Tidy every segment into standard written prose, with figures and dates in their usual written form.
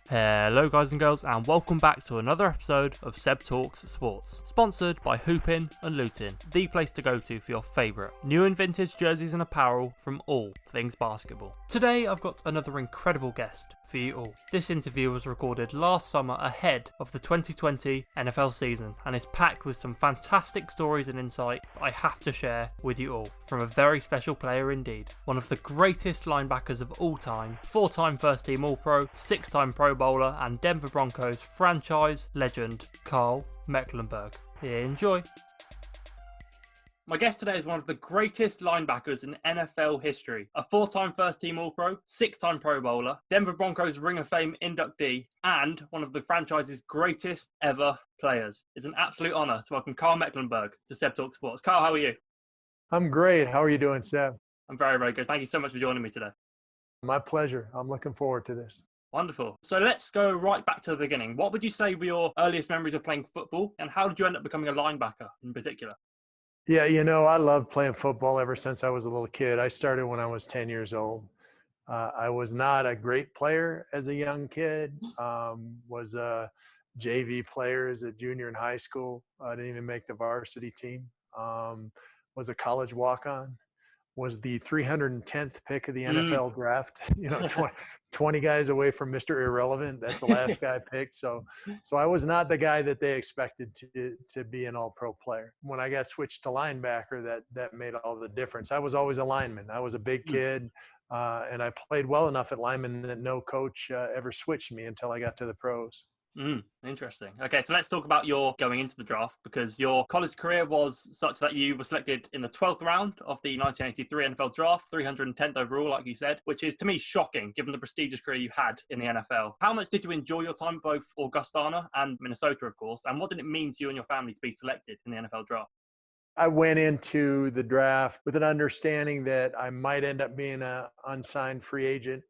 Hello guys and girls, and welcome back to another episode of Seb Talks Sports, sponsored by Hoopin and Lutin, the place to go to for your favourite new and vintage jerseys and apparel from all things basketball. Today I've got another incredible guest for you all. This interview was recorded last summer ahead of the 2020 NFL season and is packed with some fantastic stories and insight that I have to share with you all from a very special player indeed. One of the greatest linebackers of all time, 4-time first team All-Pro, 6-time Pro Bowler and Denver Broncos franchise legend, Karl Mecklenburg. Enjoy. My guest today is one of the greatest linebackers in NFL history. A 4-time first-team All-Pro, 6-time Pro Bowler, Denver Broncos Ring of Fame inductee, and one of the franchise's greatest ever players. It's an absolute honour to welcome Karl Mecklenburg to Seb Talks Sports. Karl, how are you? I'm great. How are you doing, Seb? I'm very, very good. Thank you so much for joining me today. My pleasure. I'm looking forward to this. Wonderful. So let's go right back to the beginning. What would you say were your earliest memories of playing football, and how did you end up becoming a linebacker in particular? Yeah, I loved playing football ever since I was a little kid. I started when I was 10 years old. I was not a great player as a young kid. Was a JV player as a junior in high school. I didn't even make the varsity team. Was a college walk-on. Was the 310th pick of the NFL draft. 20 guys away from Mr. Irrelevant. That's the last guy picked. So I was not the guy that they expected to be an all-pro player. When I got switched to linebacker, that made all the difference. I was always a lineman. I was a big kid, and I played well enough at lineman that no coach ever switched me until I got to the pros. Interesting. Okay, so let's talk about your going into the draft, because your college career was such that you were selected in the 12th round of the 1983 NFL draft, 310th overall, like you said, which is to me shocking given the prestigious career you had in the NFL. How much did you enjoy your time at both Augustana and Minnesota, of course, and what did it mean to you and your family to be selected in the NFL draft? I went into the draft with an understanding that I might end up being an unsigned free agent.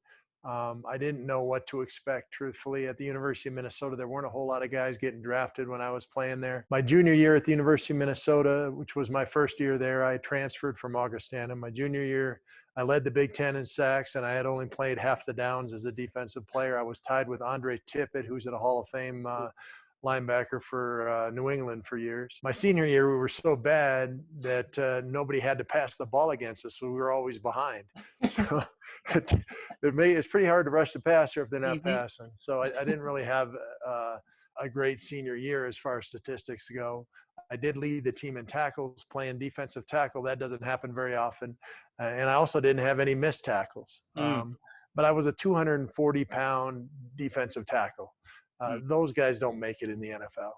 I didn't know what to expect, truthfully. At the University of Minnesota, there weren't a whole lot of guys getting drafted when I was playing there. My junior year at the University of Minnesota, which was my first year there, I transferred from Augustana. My junior year, I led the Big Ten in sacks, and I had only played half the downs as a defensive player. I was tied with Andre Tippett, who's in a Hall of Fame linebacker for New England for years. My senior year, we were so bad that nobody had to pass the ball against us, so we were always behind. So it's pretty hard to rush the passer if they're not passing. So I didn't really have a great senior year as far as statistics go. I did lead the team in tackles, playing defensive tackle. That doesn't happen very often. And I also didn't have any missed tackles. But I was a 240-pound defensive tackle. Those guys don't make it in the NFL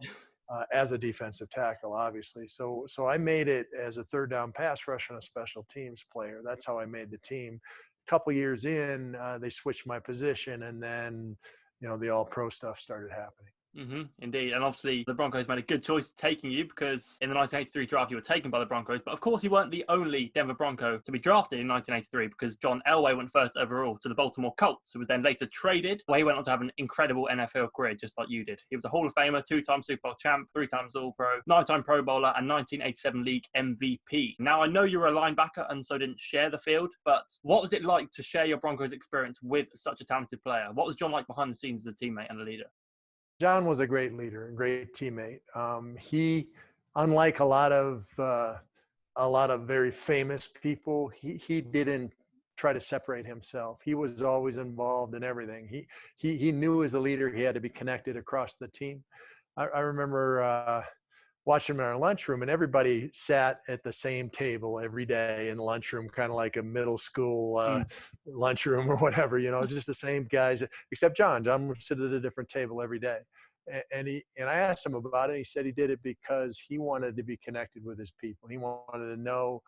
as a defensive tackle, obviously. So I made it as a third down pass rush and a special teams player. That's how I made the team. A couple years in, they switched my position, and then, the all-pro stuff started happening. Indeed. And obviously the Broncos made a good choice taking you, because in the 1983 draft you were taken by the Broncos. But of course you weren't the only Denver Bronco to be drafted in 1983, because John Elway went first overall to the Baltimore Colts, who was then later traded, where he went on to have an incredible NFL career just like you did. He was a Hall of Famer, 2-time Super Bowl champ, 3 times All-Pro, 9-time Pro Bowler, and 1987 league MVP. Now I know you're a linebacker and so didn't share the field, but what was it like to share your Broncos experience with such a talented player? What was John like behind the scenes as a teammate and a leader? John was a great leader, a great teammate. He, unlike a lot of very famous people, he didn't try to separate himself. He was always involved in everything. He knew as a leader he had to be connected across the team. I remember watching him in our lunchroom, and everybody sat at the same table every day in the lunchroom, kind of like a middle school lunchroom or whatever, just the same guys, except John. John would sit at a different table every day. And I asked him about it. He said he did it because he wanted to be connected with his people. He wanted to know,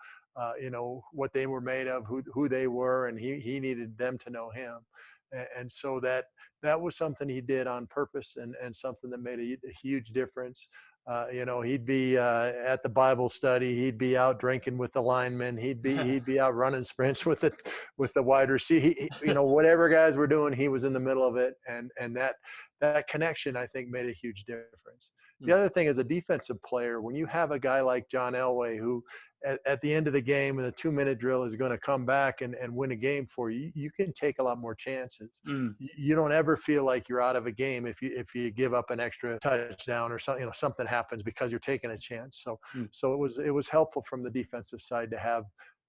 what they were made of, who they were, and he needed them to know him. And so that was something he did on purpose, and something that made a huge difference. He'd be at the Bible study. He'd be out drinking with the linemen. He'd be out running sprints with the wide receiver. Whatever guys were doing, he was in the middle of it, and that connection, I think, made a huge difference. The other thing, as a defensive player, when you have a guy like John Elway, who at the end of the game in a 2-minute drill is going to come back and win a game for you, you can take a lot more chances. You don't ever feel like you're out of a game if you give up an extra touchdown or something. Something happens because you're taking a chance. So it was helpful from the defensive side to have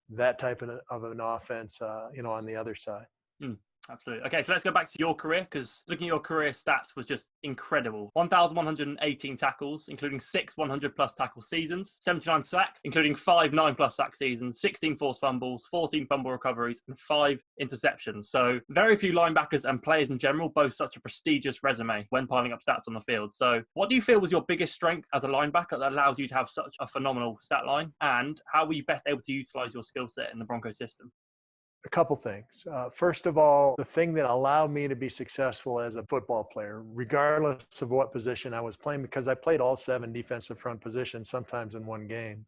that type of an offense, on the other side. Absolutely. Okay, so let's go back to your career, because looking at your career stats was just incredible. 1,118 tackles, including 6 100-plus tackle seasons, 79 sacks, including 5 9-plus sack seasons, 16 forced fumbles, 14 fumble recoveries, and 5 interceptions. So very few linebackers and players in general boast such a prestigious resume when piling up stats on the field. So what do you feel was your biggest strength as a linebacker that allowed you to have such a phenomenal stat line? And how were you best able to utilize your skill set in the Broncos system? A couple things. First of all, the thing that allowed me to be successful as a football player, regardless of what position I was playing, because I played all 7 defensive front positions, sometimes in one game,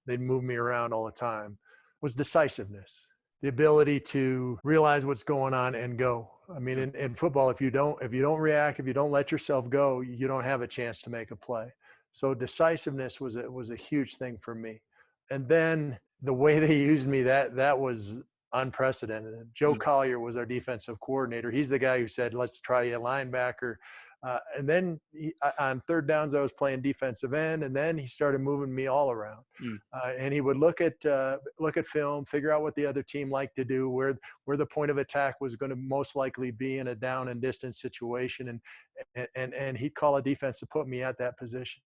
they'd move me around all the time, was decisiveness. The ability to realize what's going on and go. I mean, in football, if you don't react, if you don't let yourself go, you don't have a chance to make a play. So decisiveness was a huge thing for me. And then the way they used me, that was unprecedented. Joe Collier was our defensive coordinator. He's the guy who said, let's try a linebacker. And then on third downs, I was playing defensive end, and then he started moving me all around. And he would look at film, figure out what the other team liked to do, where the point of attack was going to most likely be in a down and distance situation, and he'd call a defense to put me at that position.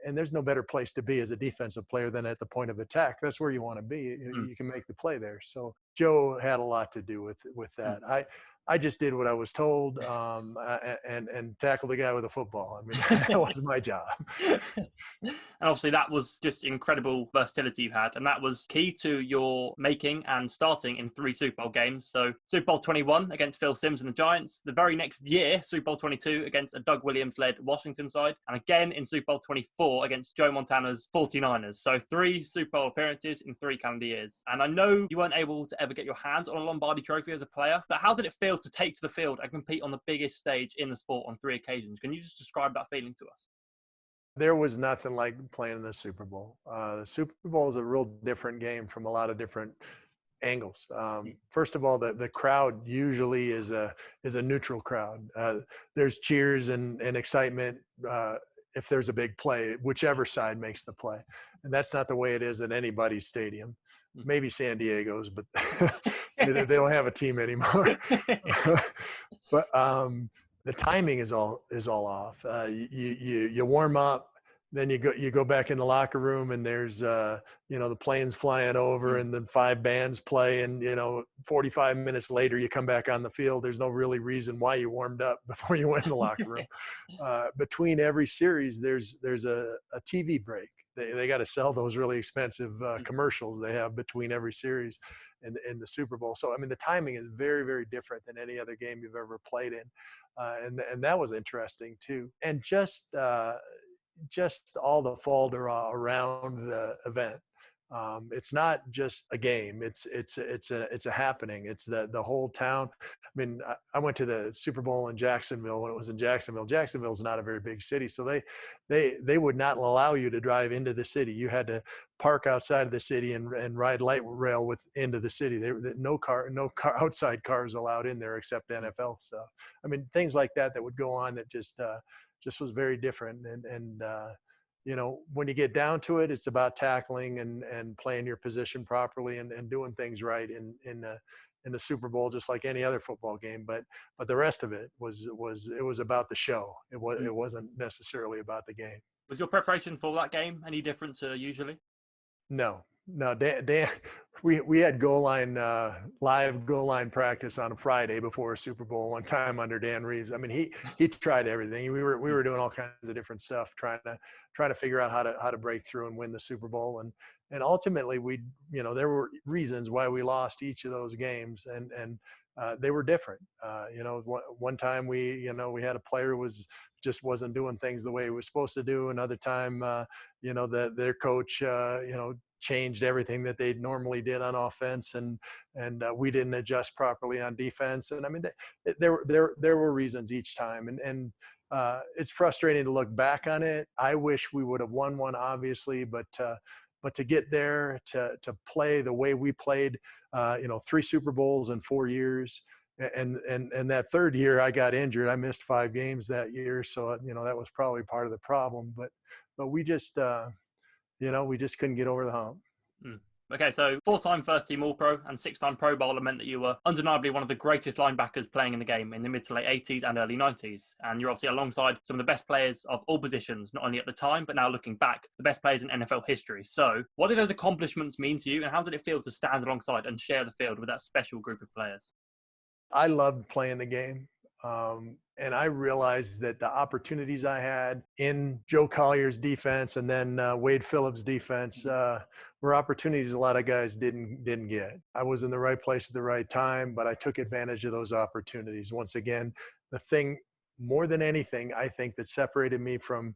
And there's no better place to be as a defensive player than at the point of attack. That's where you want to be. You can make the play there. So Joe had a lot to do with that. I just did what I was told, and tackled the guy with a football. I mean, that was my job. And obviously that was just incredible versatility you had, and that was key to your making and starting in 3 Super Bowl games. So Super Bowl 21 against Phil Simms and the Giants, the very next year Super Bowl 22 against a Doug Williams-led Washington side, and again in Super Bowl 24 against Joe Montana's 49ers. So 3 Super Bowl appearances in 3 calendar years. And I know you weren't able to ever get your hands on a Lombardi trophy as a player, but how did it feel to take to the field and compete on the biggest stage in the sport on 3 occasions? Can you just describe that feeling to us? There was nothing like playing in the Super Bowl. The Super Bowl is a real different game from a lot of different angles. First of all, the crowd usually is a neutral crowd. There's cheers and excitement if there's a big play, whichever side makes the play. And that's not the way it is at anybody's stadium. Maybe San Diego's, but they don't have a team anymore. But the timing is all off. You warm up, then you go back in the locker room, and there's the planes flying over, and then 5 bands play, and 45 minutes later you come back on the field. There's no really reason why you warmed up before you went in the locker room. Between every series, there's a TV break. They got to sell those really expensive commercials they have between every series in the Super Bowl. So I mean, the timing is very, very different than any other game you've ever played in, and that was interesting too. And just all the faldera around the event. It's not just a game. It's a happening. It's the whole town. I mean, I went to the Super Bowl in Jacksonville when it was in Jacksonville. Jacksonville's not a very big city, so they would not allow you to drive into the city. You had to park outside of the city and ride light rail into the city. No car outside cars allowed in there except NFL stuff. I mean, things like that would go on that just was very different. And when you get down to it, it's about tackling and playing your position properly and doing things right in the Super Bowl, just like any other football game. But the rest of it was about the show. It wasn't necessarily about the game. Was your preparation for that game any different to usually? No, Dan, we had live goal line practice on a Friday before a Super Bowl one time under Dan Reeves. I mean, he tried everything. We were doing all kinds of different stuff, trying to figure out how to break through and win the Super Bowl. And ultimately there were reasons why we lost each of those games. And they were different. One time we had a player just wasn't doing things the way he was supposed to do. Another time, their coach, changed everything that they normally did on offense, and we didn't adjust properly on defense. And I mean, there were reasons each time, and it's frustrating to look back on it. I wish we would have won one, obviously, but to get there, to play the way we played, 3 Super Bowls in 4 years, and that third year I got injured. I missed 5 games that year, so that was probably part of the problem. But we just we just couldn't get over the hump. Okay, so 4-time first-team All-Pro and 6-time Pro Bowler meant that you were undeniably one of the greatest linebackers playing in the game in the mid to late 80s and early 90s. And you're obviously alongside some of the best players of all positions, not only at the time, but now looking back, the best players in NFL history. So what did those accomplishments mean to you, and how did it feel to stand alongside and share the field with that special group of players? I loved playing the game. And I realized that the opportunities I had in Joe Collier's defense and then Wade Phillips' defense were opportunities a lot of guys didn't get. I was in the right place at the right time, but I took advantage of those opportunities. Once again, the thing more than anything, I think, that separated me from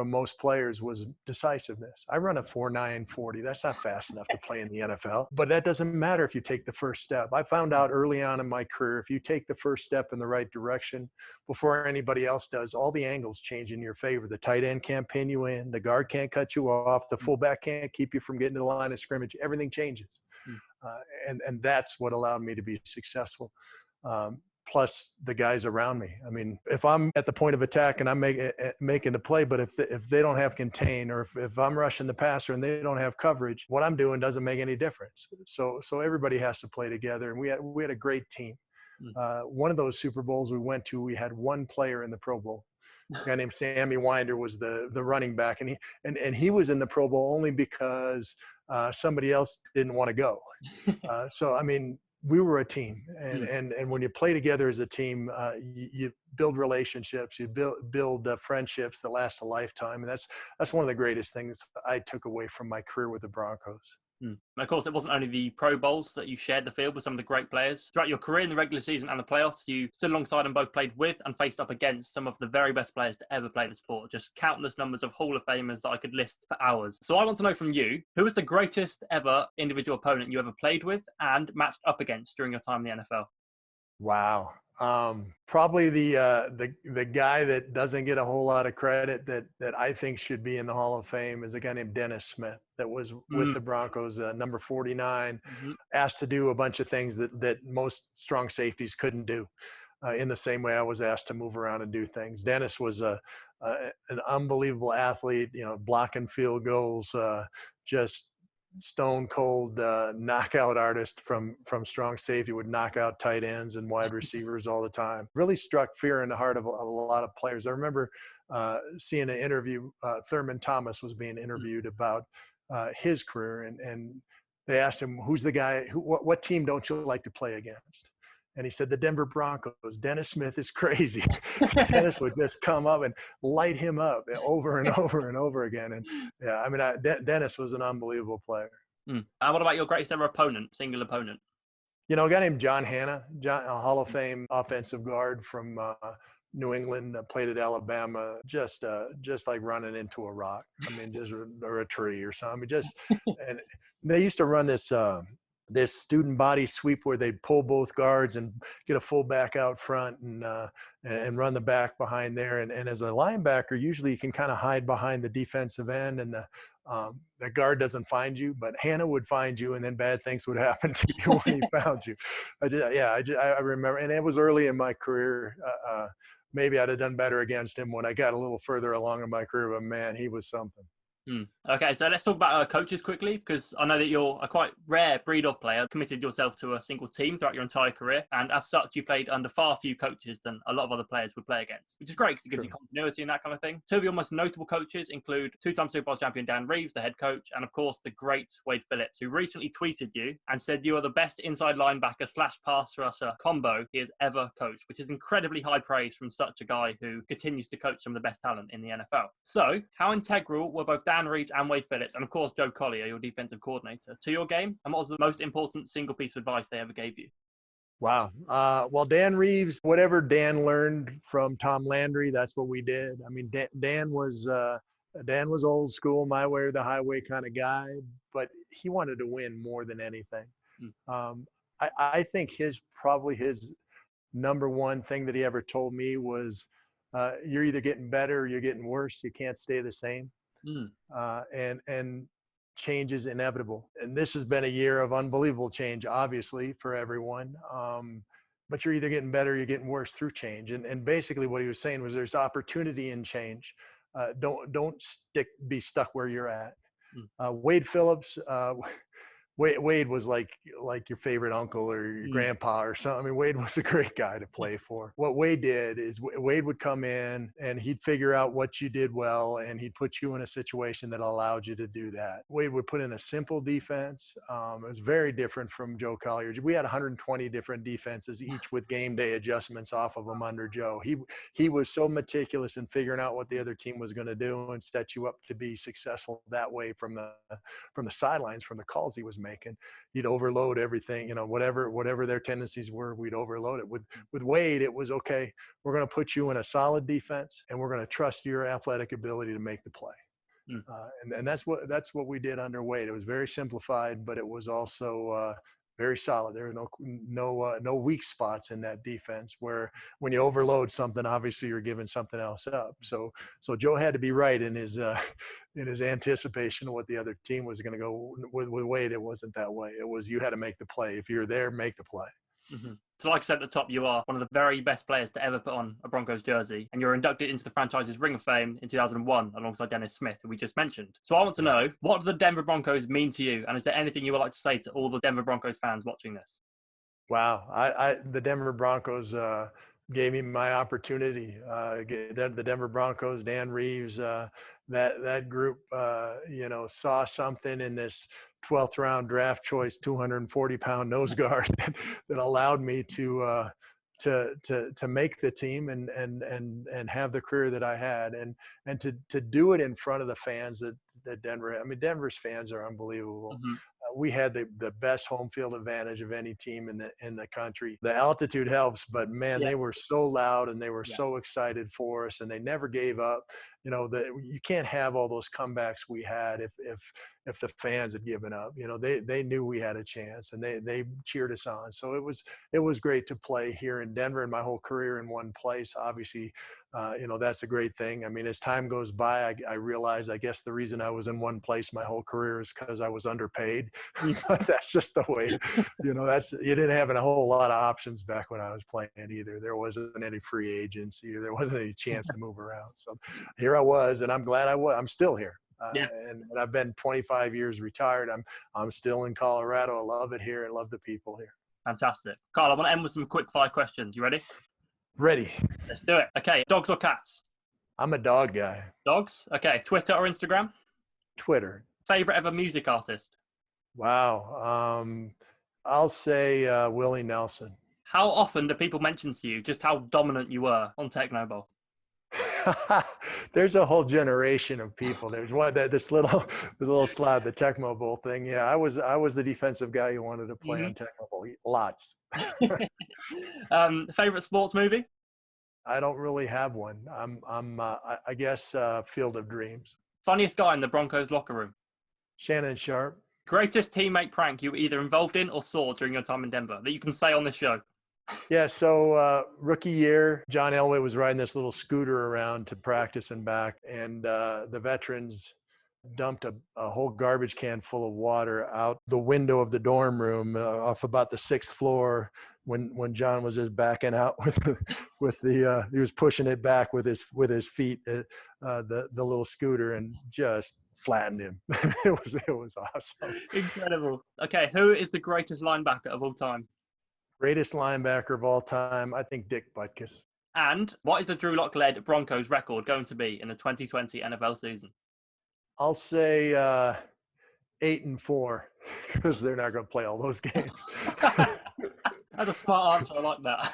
most players was decisiveness. I run a 4.9 40. That's not fast enough to play in the NFL, but that doesn't matter if you take the first step. I found out early on in my career, if you take the first step in the right direction before anybody else does, all the angles change in your favor. The tight end can't pin you in, the guard can't cut you off, the fullback can't keep you from getting to the line of scrimmage. Everything changes. And that's what allowed me to be successful. Plus the guys around me. I mean, if I'm at the point of attack and I'm making the play, but if they don't have contain, or if I'm rushing the passer and they don't have coverage, what I'm doing doesn't make any difference. So everybody has to play together, and we had a great team. One of those Super Bowls we went to, we had one player in the Pro Bowl. A guy named Sammy Winder was the running back, and he was in the Pro Bowl only because somebody else didn't want to go. So I mean, we were a team, and when you play together as a team, you build relationships, you build friendships that last a lifetime, and that's one of the greatest things I took away from my career with the Broncos. And of course, it wasn't only the Pro Bowls that you shared the field with some of the great players. Throughout your career in the regular season and the playoffs, you stood alongside and both played with and faced up against some of the very best players to ever play the sport. Just countless numbers of Hall of Famers that I could list for hours. So I want to know from you, who was the greatest ever individual opponent you ever played with and matched up against during your time in the NFL? Wow. Probably the guy that doesn't get a whole lot of credit that I think should be in the Hall of Fame is a guy named Dennis Smith that was with the Broncos, number 49, asked to do a bunch of things that most strong safeties couldn't do. In the same way I was asked to move around and do things. Dennis was an unbelievable athlete, blocking field goals, just stone cold knockout artist from strong safety, would knock out tight ends and wide receivers all the time. Really struck fear in the heart of a lot of players. I remember seeing an interview, Thurman Thomas was being interviewed about his career, and they asked him, who's the guy, what team don't you like to play against? And he said, the Denver Broncos. Dennis Smith is crazy. Dennis would just come up and light him up over and over and over again. And yeah, I mean, Dennis was an unbelievable player. And what about your greatest ever opponent, single opponent? A guy named John Hanna, a Hall of Fame offensive guard from New England, played at Alabama, just like running into a rock. I mean, or a tree or something. And they used to run this student body sweep where they'd pull both guards and get a fullback out front and run the back behind there. And as a linebacker, usually you can kind of hide behind the defensive end, and the guard doesn't find you, but Hannah would find you, and then bad things would happen to you when he found you. I remember, and it was early in my career. Maybe I'd have done better against him when I got a little further along in my career, but man, he was something. Okay, so let's talk about coaches quickly, because I know that you're a quite rare breed of player, committed yourself to a single team throughout your entire career, and as such, you played under far few coaches than a lot of other players would play against, which is great because it gives you continuity and that kind of thing. Two of your most notable coaches include two-time Super Bowl champion Dan Reeves, the head coach, and of course, the great Wade Phillips, who recently tweeted you and said you are the best inside linebacker / pass rusher combo he has ever coached, which is incredibly high praise from such a guy who continues to coach some of the best talent in the NFL. So, how integral were both Dan Reeves and Wade Phillips, and of course Joe Collier, your defensive coordinator, to your game, and what was the most important single piece of advice they ever gave you? Wow. Well, Dan Reeves, whatever Dan learned from Tom Landry, that's what we did. I mean, Dan was old school, my way or the highway kind of guy, but he wanted to win more than anything. Mm, Um, I think probably his number one thing that he ever told me was, "You're either getting better or you're getting worse. You can't stay the same." mm, And change is inevitable. And this has been a year of unbelievable change, obviously, for everyone. But you're either getting better or you're getting worse through change. And basically, what he was saying was there's opportunity in change. Don't be stuck where you're at. mm, Wade Phillips, Wade was like your favorite uncle or your mm. grandpa or something. I mean, Wade was a great guy to play for. What Wade did is Wade would come in and he'd figure out what you did well, and he'd put you in a situation that allowed you to do that. Wade would put in a simple defense. It was very different from Joe Collier. We had 120 different defenses, each with game day adjustments off of them under Joe. He was so meticulous in figuring out what the other team was going to do and set you up to be successful that way from the sidelines, from the calls he was making. He'd overload everything, whatever their tendencies were, we'd overload it. With Wade, it was okay. We're going to put you in a solid defense, and we're going to trust your athletic ability to make the play. Mm. And that's what we did under Wade. It was very simplified, but it was also very solid. There were no weak spots in that defense. Where when you overload something, obviously you're giving something else up. So Joe had to be right in his anticipation of what the other team was going to go. With Wade, it wasn't that way. It was you had to make the play. If you're there, make the play. Mm-hmm. So like I said at the top, you are one of the very best players to ever put on a Broncos jersey, and you're inducted into the franchise's Ring of Fame in 2001 alongside Dennis Smith, who we just mentioned. So I want to know, what do the Denver Broncos mean to you, and is there anything you would like to say to all the Denver Broncos fans watching this? Wow, the Denver Broncos gave me my opportunity. The Denver Broncos, Dan Reeves, that group, saw something in this 12th round draft choice, 240-pound nose guard that allowed me to make the team and have the career that I had, and to do it in front of the fans that Denver. I mean, Denver's fans are unbelievable. Mm-hmm. We had the best home field advantage of any team in the country. The altitude helps, but man, they were so loud and they were so excited for us, and they never gave up. You can't have all those comebacks we had if the fans had given up. They knew we had a chance, and they cheered us on. So it was great to play here in Denver, and my whole career in one place. Obviously, that's a great thing. I mean, as time goes by, I realize, I guess the reason I was in one place my whole career is because I was underpaid. But that's just the way, you didn't have a whole lot of options back when I was playing either. There wasn't any free agency, there wasn't any chance to move around. So here I was, and I'm glad I'm still here. And I've been 25 years retired. I'm still in Colorado. I love it here and love the people here. Fantastic. Carl, I want to end with some quick fire questions. You ready? Ready. Let's do it. Okay, dogs or cats? I'm a dog guy. Dogs? Okay, Twitter or Instagram? Twitter. Favorite ever music artist? Wow. I'll say Willie Nelson. How often do people mention to you just how dominant you were on Tecmo Bowl? There's a whole generation of people. There's this little slide, the Tecmo Bowl thing. Yeah, I was the defensive guy who wanted to play on Tecmo Bowl. Lots. Favorite sports movie? I don't really have one. I guess Field of Dreams. Funniest guy in the Broncos locker room? Shannon Sharp. Greatest teammate prank you were either involved in or saw during your time in Denver that you can say on this show? Yeah, so rookie year, John Elway was riding this little scooter around to practice and back, and the veterans dumped a whole garbage can full of water out the window of the dorm room off about the 6th floor when John was just backing out he was pushing it back with his feet, the little scooter, and just flattened him. It was awesome. Incredible. Okay, who is the greatest linebacker of all time? Greatest linebacker of all time, I think Dick Butkus. And what is the Drew Lock-led Broncos record going to be in the 2020 NFL season? I'll say 8-4, because they're not going to play all those games. That's a smart answer. I like that.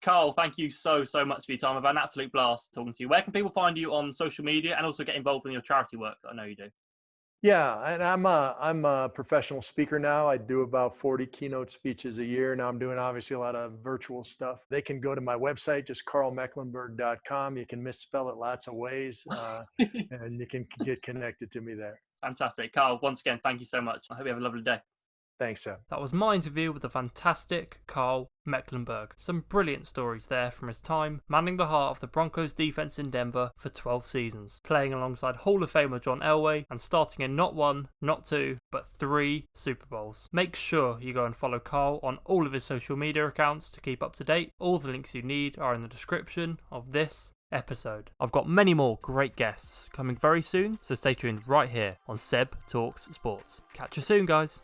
Carl, thank you so much for your time. I've had an absolute blast talking to you. Where can people find you on social media and also get involved in your charity work that I know you do? Yeah, and I'm a professional speaker now. I do about 40 keynote speeches a year. Now I'm doing obviously a lot of virtual stuff. They can go to my website, just karlmecklenburg.com. You can misspell it lots of ways, and you can get connected to me there. Fantastic. Carl, once again, thank you so much. I hope you have a lovely day. Thanks, Seb. That was my interview with the fantastic Karl Mecklenburg. Some brilliant stories there from his time manning the heart of the Broncos defense in Denver for 12 seasons, playing alongside Hall of Famer John Elway and starting in not one, not two, but 3 Super Bowls. Make sure you go and follow Karl on all of his social media accounts to keep up to date. All the links you need are in the description of this episode. I've got many more great guests coming very soon, so stay tuned right here on Seb Talks Sports. Catch you soon, guys.